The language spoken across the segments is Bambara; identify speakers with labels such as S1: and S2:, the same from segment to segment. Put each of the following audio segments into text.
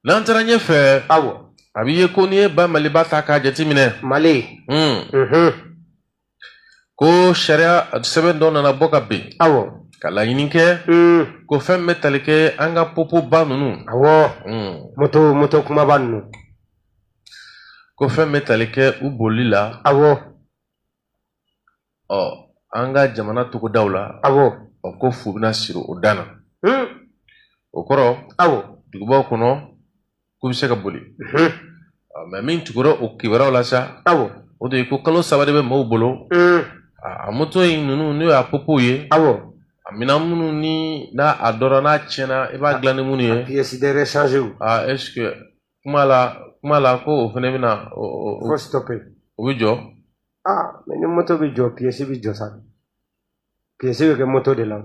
S1: L'entraîneur fait.
S2: Awo.
S1: Abiye koni ba Mali ba ta ka jatimine.
S2: Mali.
S1: Ko sharia seben don na boka be.
S2: Awo.
S1: Kala yinike. Ko fem metalike anga popo ba nunu.
S2: Awo. Moto kuma ba nunu.
S1: Ko fem metalike u bolila.
S2: Awo.
S1: Anga jamana tuko dawla.
S2: Awo.
S1: Ko fubina siro odana. Okoro.
S2: Awo.
S1: Duguba kono. Ku bi se ka boli. Mais min tugoro o kibara la sa.
S2: Awo.
S1: O de ko kalo sabade be mo bolo. Moto yin nunu ni a popo ye.
S2: Awo.
S1: Amina munu ni na adora na chena e ba glane munu ye.
S2: Pièce de rechange ou.
S1: Est-ce que kuma la ko o fene bina
S2: faut stopper.
S1: O bi jo.
S2: Mais ni moto bi jo pièce bi jo sa. Pièce bi ke moto de la.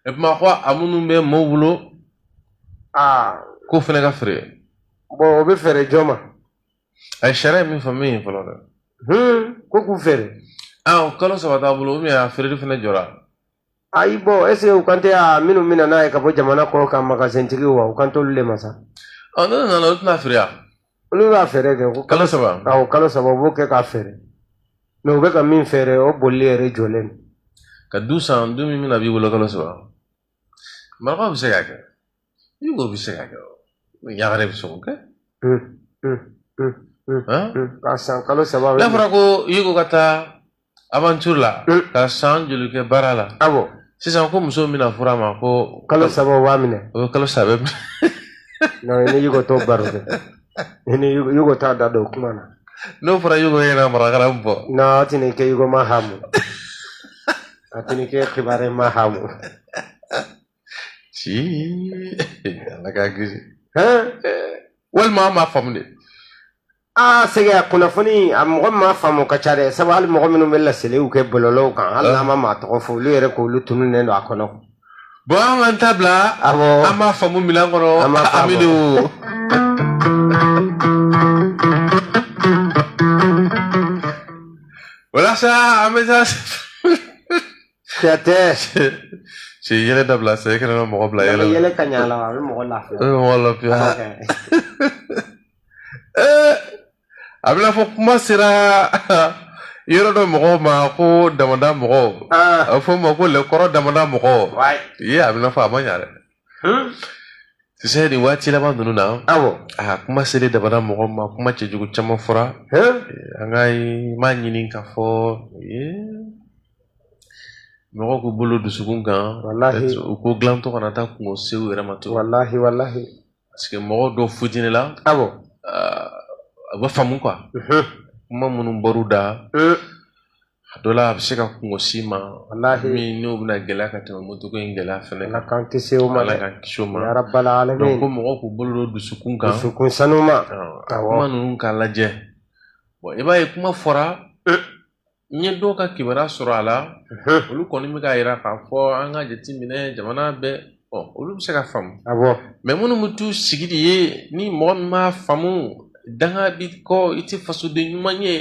S1: E ma ko amunu be mo bolo. Ko fene ka fere.
S2: Bon, o be fere joma.
S1: Ay shara mi famille folo da.
S2: Ko ku fere.
S1: O kalo sabata bolo mi a fere fene jora.
S2: Ayi bon, est-ce que u kante a minu mina na e ka bo jamana ko ka magasin tigi wa u kanto le masa.
S1: Non, na fere ya.
S2: Olu ba fere ke ko
S1: kalo saba.
S2: Kalo saba bo ke ka fere. Mais u be ka min fere o bolli ere jolen.
S1: Ka 200 mina bi bolo kalo saba. Ma ko bi se ka ke. Yugo bi se ka ke. Yagare bi so ke.
S2: Ka san kalo saba.
S1: La fara ko yugo kata aventure la. Ka san julu ke barala.
S2: Abo.
S1: Sisan ko muso mina fura ma ko
S2: kalo saba wa mine.
S1: O kalo saba.
S2: No, ni yugo to baro de. Ni yugo ta da do kuma na.
S1: No fara yugo yana maragara mbo.
S2: No, tini ke yugo ma hamu. Atini ke khibare ma hamu.
S1: Ci. La ka gizi. Wal ma famde.
S2: Sega kunafoni amgo ma famu kachare sabal mo minu mella sele u ke bololo kan alla ma to fo lu yere ko lu tunu ne do akono.
S1: Bon en tabla ama famu milangono aminu. Voilà ça ameza.
S2: Tete.
S1: Si yele dabla c'est que no mo bla yele.
S2: Yele kanyala wa mo la fa.
S1: Mo la fa. Abla fo kuma sera yoro do mo ma ko damanda mo fo mo ko le koro damanda mo ye abla fa ma nyare c'est ni wati la bandu na kuma sele damanda mo ma kuma ce jugu chama fura ngai ma nyini ka fo mo ko bolo du sugunga wallahi ko glanto kana ta ko sewu ramato
S2: wallahi
S1: parce que mo do fujine la ba famu quoi kuma munu baruda dola bi se ka kungo sima wallahi mi no bina gela ka tama moto ko ngela fene
S2: la kan kise o ma
S1: la kan kishoma
S2: ya rabbal alamin
S1: donc mo ko bolo du sukun kan
S2: sukun sanuma
S1: kuma nunu ka laje bon e ba e kuma fora nye do ka kibara soro ala olu koni mi ka ira ka fo anga jeti mine jamana be olu bi se ka famu mais munu mutu sigidi ye ni mo ma famu danga bi ko iti faso de nyumanye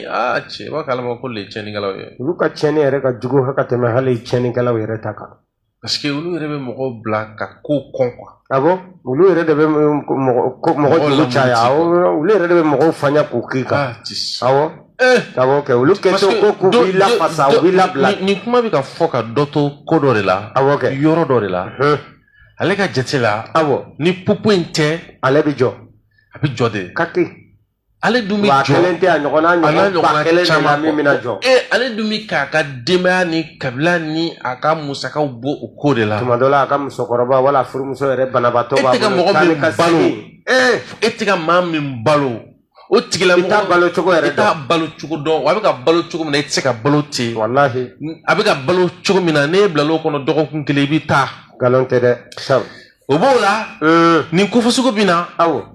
S1: che wa kala ma ko le cheni galaw ye
S2: ulu ka cheni ere ka jugo hakate ma hali cheni galaw yere taka
S1: parce que ulu ere be mo bla ka ko kon quoi
S2: ulu ere de be mo jugo chaya ulu ere de be mo fanya ko kika ke ulu ke to ko ku bila pasa bila bla
S1: ni kuma bi ka foka doto ko do la yoro do la ale ka jetela ni pupu inte ale bi jo abi jode
S2: kaki
S1: ale dumi jo ale dumi ka dema ni kabila ni aka musaka bo ko de la
S2: tumadola aka musokoroba wala furumuso yere banabato ba
S1: etika ma min balo o tigila mo
S2: ita balo chogo yere
S1: ita balo chogo don wa be ka balo chogo mina etika balo ti
S2: wallahi
S1: abi ka balo chogo mina ne blalo kono dogo kun kelebi ta
S2: galonte de sab
S1: obola ni ko fasugo bina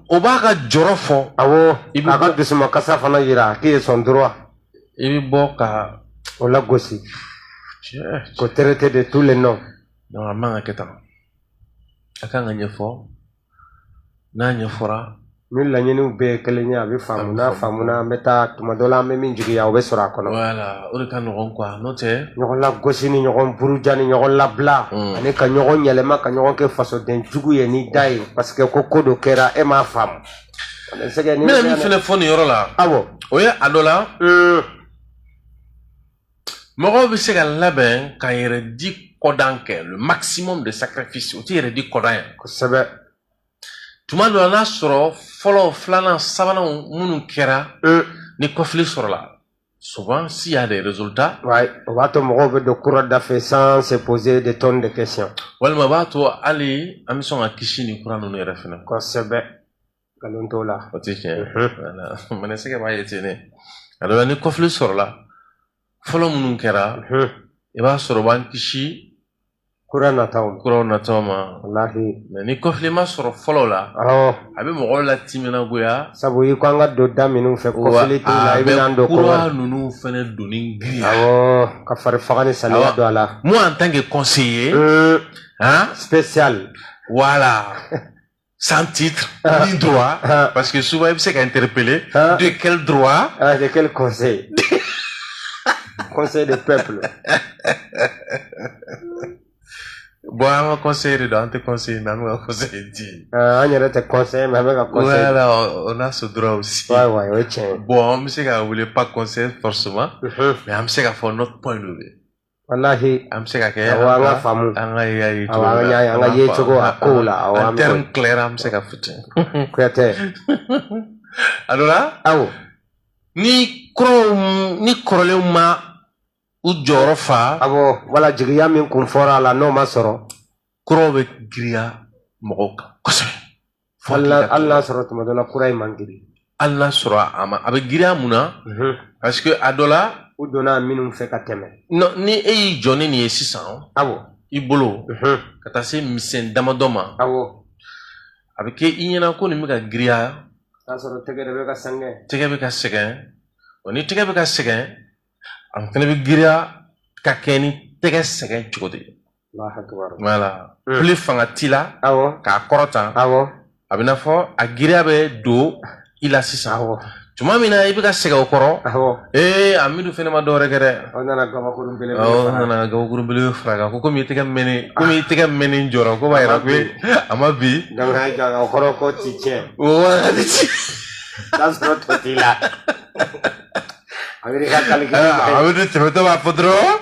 S1: o ba ka joro fo
S2: aka dusuma kasa fana yira ki son droit
S1: ibi boka
S2: o la gosi ko traiter de tous les noms
S1: non ma ka ketan aka nga nyefo na nyefora
S2: min la ɲiniw bɛɛ kelen ye a bɛ faamu n'a faamuna an bɛ taa tuma dɔ la an bɛ min jigiya o bɛ sɔrɔ a kɔnɔ.
S1: Voilà o de ka nɔgɔn quoi n'o tɛ.
S2: ɲɔgɔn lagosi ni ɲɔgɔn buruja ni ɲɔgɔn labila ani ka ɲɔgɔn yɛlɛma ka ɲɔgɔn kɛ fasoden jugu ye ni da ye parce que ko dɔ kɛra e m'a faamu.
S1: n bɛna min fɛnɛ fɔ nin yɔrɔ la.
S2: awɔ
S1: o ye a dɔ la. mɔgɔw bɛ se ka labɛn ka yɛrɛ di kɔdan kɛ le maximum de sacrifice o tɛ yɛrɛ di kɔdan ye.
S2: kosɛbɛ.
S1: tuma dɔ la n'a sɔrɔ fɔlɔ filanan sabanan minnu kɛra ni kɔfili sɔrɔla souvent s'il y a des résultats.
S2: ouais o b'a to mɔgɔw bɛ don kura da fɛ sans se poser des tonnes de questions.
S1: walima b'a to hali an bɛ sɔn ka kisi ni kura ninnu yɛrɛ fɛnɛ.
S2: kosɛbɛ nkalon t'o la.
S1: o tɛ tiɲɛ ye. mɛnɛsɛgɛ b'a ye ten ne a dɔ la ni kɔfili sɔrɔla fɔlɔ minnu kɛra i b'a sɔrɔ o b'an kisi.
S2: kura nataw ma. walahi. mais
S1: ni kɔfili ma sɔrɔ fɔlɔ la. a bɛ mɔgɔw la timinagoya.
S2: sabu i ko an ka don da minnu fɛ kɔfili t'u la i bɛna don
S1: kura ninnu fɛnɛ donni giriya.
S2: awɔ ka fari faga ni saliya don a la.
S1: moi en tant que conseiller. hein
S2: spécial.
S1: voilà. sans titre ni droit. parce que souvent il bɛ se ka interpeller. de quel droit.
S2: de quel conseil. conseil du peuple.
S1: bon an ka conseiller de don an tɛ conseiller mais an bɛ ka conseiller di.
S2: an yɛrɛ tɛ conseiller mais an bɛ ka conseiller.
S1: voilà on a ce droit aussi.
S2: ouais ouais o ye tiɲɛ ye.
S1: bon an bɛ se ka wele pas conseiller forcément. mais an bɛ se ka fɔ notre point de vue.
S2: walahi.
S1: an bɛ se ka kɛ
S2: awɔ an ka faamu.
S1: an ka ye
S2: cogo la an ka ye cogo a kow la. awɔ
S1: en terme clair an bɛ se ka fɔ ten.
S2: kuyatɛ.
S1: a dɔ la.
S2: awɔ.
S1: ni kɔrɔlenw ma u jɔyɔrɔ fa.
S2: awɔ wala jigiya min kun fɔra a la n'o ma sɔrɔ.
S1: kuraw bɛ giriya mɔgɔw kan kosɛbɛ.
S2: hali n'a sɔrɔ tuma dɔ la kura in man giri.
S1: hali n'a sɔrɔ a bɛ giriya mun na. parce que a dɔ la.
S2: u donna minnu fɛ ka tɛmɛ.
S1: ni e y'i jɔ ni nin ye sisan.
S2: awɔ.
S1: i bolo. ka taa se misɛn damadɔ ma.
S2: awɔ.
S1: a bɛ kɛ i ɲɛna ko nin bɛ ka giriya.
S2: k'a sɔrɔ tɛgɛ de bɛ ka sɛgɛn.
S1: tɛgɛ bɛ ka sɛgɛn. ni tɛgɛ bɛ ka sɛgɛn. an fana bɛ giriya ka kɛ ni tɛgɛ sɛgɛn cogo de ye. voilà. plus fanga t'i la.
S2: awɔ. k'a
S1: kɔrɔta.
S2: awɔ.
S1: a bɛ n'a fɔ a giriya bɛ don i la sisan.
S2: awɔ.
S1: tuma min na i bɛ ka sɛgɛn o kɔrɔ.
S2: awɔ.
S1: a midu fana ma dɔwɛrɛ kɛ dɛ.
S2: aw nana gabakurun belebele fara.
S1: aw nana gabakurun belebele fara kan ko komi i tɛgɛ mɛnni jɔra ko b'a yira ko a ma bi.
S2: donc o kɔrɔ ko ti tiɲɛ.
S1: wagati ci.
S2: n'a sɔrɔ tɔ t'i la. a
S1: bɛ tɛmɛtɔ b'a fɔ dɔrɔn.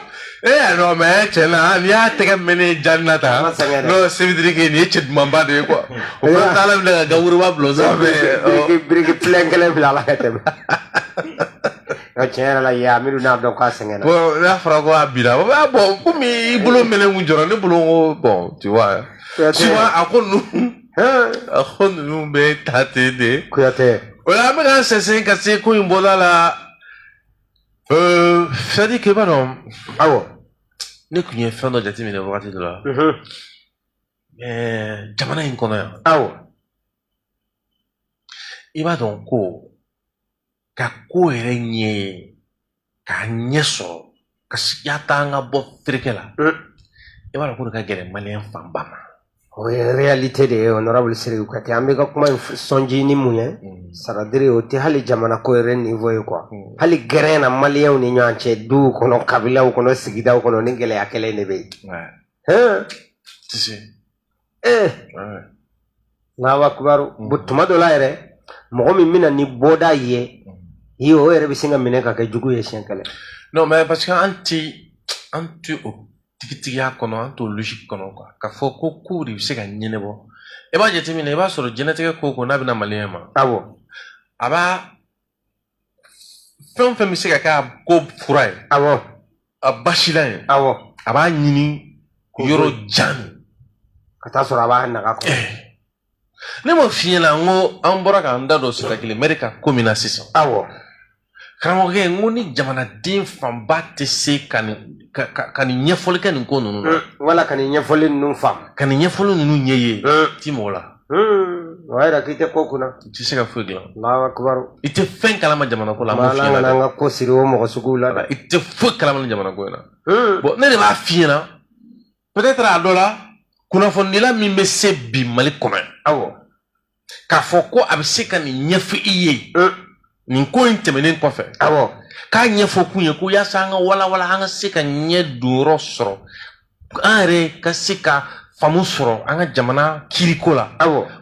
S1: non mais tiɲɛ na n'i y'a tɛgɛ mɛnni jani na tan. non ça veut dire que nin ye cɛ dumanba de ye quoi. o kɔrɔ t'ala minɛ ka gabakuruba bila o sanfɛ.
S2: biriki pilɛn kelen bila a la ka tɛmɛ. tiɲɛ yɛrɛ la ye amidu n'a dɔn k'a sɛgɛnna.
S1: bon n'a fɔra ko a bira bon komi i bolo mɛnɛ kun jɔra ne bolo ko bon tu vois. souvent a ko ninnu bɛ ta ten de.
S2: kuyatɛ.
S1: o la an bɛ k'an sɛnsɛn ka se ko in bɔda la. c'est à dire que i b'a dɔn.
S2: awɔ.
S1: ne tun ye fɛn dɔ jateminɛ wagati dɔ la. jamana in kɔnɔ yan.
S2: awɔ.
S1: i b'a dɔn ko ka ko yɛrɛ ɲɛ ye k'a ɲɛ sɔrɔ ka sigiya ta an ka bɔ ferekɛ la. i b'a dɔn ko de ka gɛlɛn maliyɛn fanba ma.
S2: o ye réalité de ye honorable Serikou Kuyatɛ an bɛ ka kuma in sɔnji ni mun ye. saradiri o tɛ hali jamana ko yɛrɛ niveau ye quoi. hali gɛrɛn na maliyɛnw ni ɲɔgɔn cɛ duw kɔnɔ kabilaw kɔnɔ sigidaw kɔnɔ ni gɛlɛya kɛlɛ de bɛ yen. n'awa kibaru tuma dɔ la yɛrɛ mɔgɔ min bɛna ni bɔda ye o yɛrɛ bɛ sin ka minɛ ka kɛ jugu ye siɲɛ kɛlɛ.
S1: non mais parce que an ti o tigitigiya kɔnɔ an t'o logique kɔnɔ quoi ka fɔ ko kow de bɛ se ka ɲɛnabɔ i b'a jateminɛ i b'a sɔrɔ diɲɛlatigɛ ko o ko n'a bɛna maliyɛn ma.
S2: awɔ.
S1: a b'a fɛn o fɛn bɛ se ka kɛ a ko fura ye.
S2: awɔ.
S1: a basilan ye.
S2: awɔ.
S1: a b'a ɲini yɔrɔ jan.
S2: ka taa sɔrɔ a b'a naga kɔnɔ.
S1: ne m'o f'i ɲɛna n ko an bɔra k'an da don sira kelen mɛri ka ko min na sisan.
S2: awɔ.
S1: karamɔgɔkɛ n ko ni jamanaden fanba tɛ se ka nin ɲɛfɔli kɛ nin ko ninnu na.
S2: wala ka nin ɲɛfɔli ninnu faamu.
S1: ka nin ɲɛfɔli ninnu ɲɛ ye. ti mɔgɔ la.
S2: o y'a yira k'i tɛ ko kunna.
S1: i tɛ se ka foyi dilan.
S2: Alahu akibaru.
S1: i tɛ fɛn kalama jamana ko la. an b'o f'i ɲɛna
S2: dɛ. an ka ko siri o mɔgɔ suguw la dɛ.
S1: i tɛ foyi kalama ni jamana ko in na. bon ne de b'a f'i ɲɛna peut-être a dɔ la kunnafonidila min bɛ se bi mali kɔnɔ.
S2: awɔ.
S1: k'a fɔ ko a bɛ se ka nin ɲɛfɔ i ye nin ko in tɛmɛnen kɔfɛ k'a ɲɛfɔ kun ye ko yaasa an ka walawala an ka se ka ɲɛ donyɔrɔ sɔrɔ an yɛrɛ ka se ka faamu sɔrɔ an ka jamana kiriko la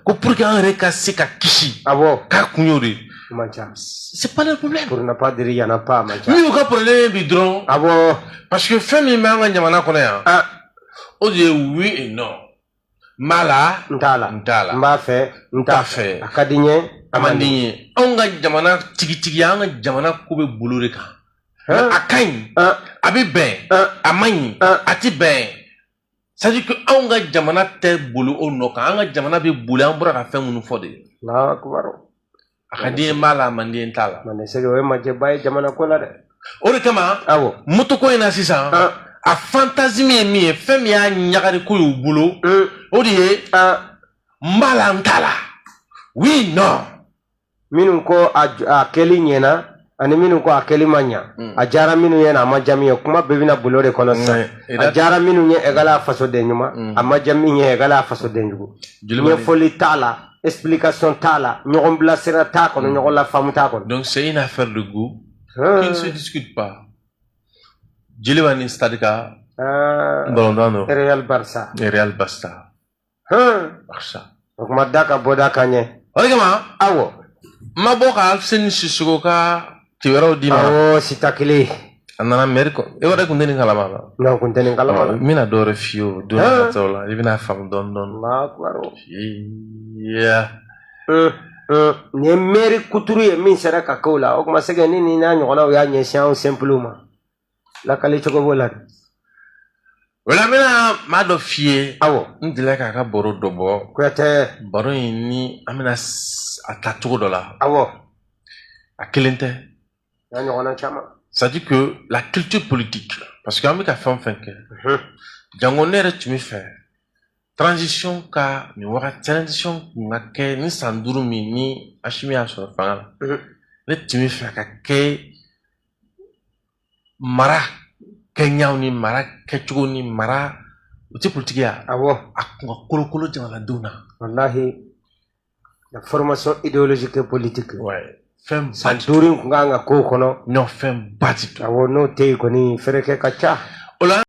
S1: ko pour que an yɛrɛ ka se ka kisi k'a kun y'o de ye. C'est pas le problème.
S2: Pour ne pas dire il y en a pas,
S1: oui, au cas problème bi dron. Parce que femme mi manga nyamana kono ya. O de oui et non. Mala
S2: ntala mba fe
S1: nta fe
S2: akadinye
S1: amandinye. Onga jamana tigi anga jamana ko be bulure kan. Akain abi ben amanyi ati ben. C'est-à-dire que onga jamana te bulu ono kan anga jamana be bulu an bura ka fɛn munu fɔ de.
S2: La akbar.
S1: Akadie mala mandien tala.
S2: Mane sege we maje bay jamana ko la de.
S1: O de kama moto ko ina sisan a fantasme mi e fem ya nyagari ko yu bulo o de ye mala ntala. Oui non.
S2: Minun ko a keli nyena ani minun ko a keli manya a jara minun ye na majami ye kuma bebina bulo de kono sa a jara minun ye egala faso de nyuma a majami ye egala faso de nyugo ye foli tala explication tala ñogon blasira ta kono ñogon la famu ta kono.
S1: Donc c'est une affaire de goût qui ne se discute pas. Jilibani stadika Bolondano
S2: Real Barça
S1: Barça
S2: donc madaka bodaka nye
S1: olema maboka sen sisugo ka tiwero dima
S2: sitakili
S1: anana meriko e wada kunteni kalama
S2: non kunteni kalama
S1: mina dore fio do na tola ibina fam don
S2: ma kwaro
S1: yeah
S2: ne meri kuturu ye min sera ka kola o kuma sege ni na nyona o ya nye sian simplement la kale choko bola
S1: wala mina ma do fie ndile ka boro dobo
S2: kwete
S1: boro ni amina atatogo dola a kelente
S2: ya nyona chama.
S1: Ça dit que la culture politique, parce que avec la femme que jangonere tu me fais transition ka ni waka transition ngake ni sanduru mi ni ashimi aso fanga le tu me fais ka ke mara kenya ni mara kechugo ni mara uti politique ya akunga kolo jamana duna
S2: wallahi la formation idéologique et politique
S1: fem
S2: santurin kunga ko kono
S1: no fem batito
S2: awo no te ko ni fereke kacha